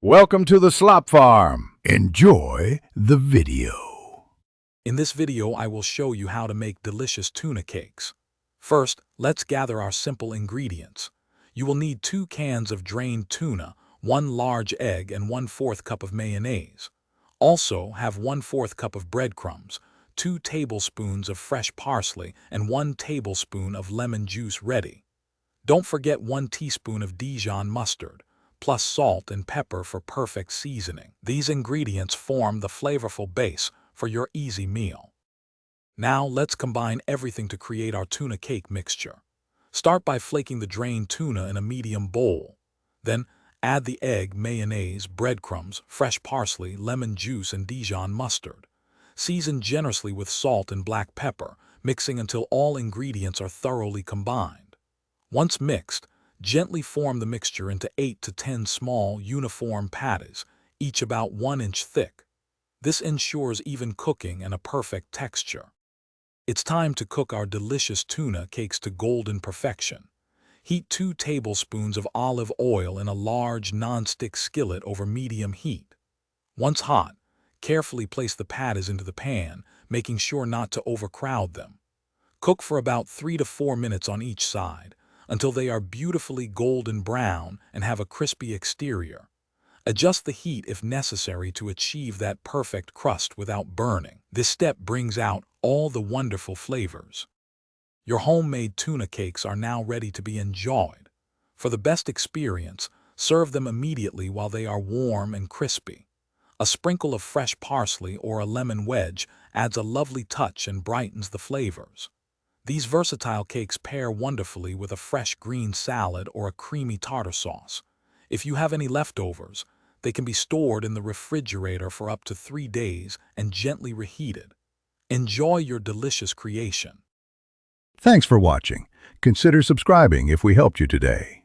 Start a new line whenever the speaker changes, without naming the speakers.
Welcome to the Slop Farm. Enjoy the video.
In this video, I will show you how to make delicious tuna cakes. First, let's gather our simple ingredients. You will need 2 cans of drained tuna, 1 large egg, and 1/4 cup of mayonnaise. Also, have 1/4 cup of breadcrumbs, 2 tablespoons of fresh parsley, and 1 tablespoon of lemon juice ready. Don't forget 1 teaspoon of Dijon mustard, plus salt and pepper for perfect seasoning. These ingredients form the flavorful base for your easy meal. Now let's combine everything to create our tuna cake mixture. Start by flaking the drained tuna in a medium bowl. Then add the egg, mayonnaise, breadcrumbs, fresh parsley, lemon juice, and Dijon mustard. Season generously with salt and black pepper, mixing until all ingredients are thoroughly combined. Once mixed, gently form the mixture into 8 to 10 small, uniform patties, each about 1 inch thick. This ensures even cooking and a perfect texture. It's time to cook our delicious tuna cakes to golden perfection. Heat 2 tablespoons of olive oil in a large non-stick skillet over medium heat. Once hot, carefully place the patties into the pan, making sure not to overcrowd them. Cook for about 3 to 4 minutes on each side, until they are beautifully golden brown and have a crispy exterior. Adjust the heat if necessary to achieve that perfect crust without burning. This step brings out all the wonderful flavors. Your homemade tuna cakes are now ready to be enjoyed. For the best experience, serve them immediately while they are warm and crispy. A sprinkle of fresh parsley or a lemon wedge adds a lovely touch and brightens the flavors. These versatile cakes pair wonderfully with a fresh green salad or a creamy tartar sauce. If you have any leftovers, they can be stored in the refrigerator for up to 3 days and gently reheated. Enjoy your delicious creation.
Thanks for watching. Consider subscribing if we helped you today.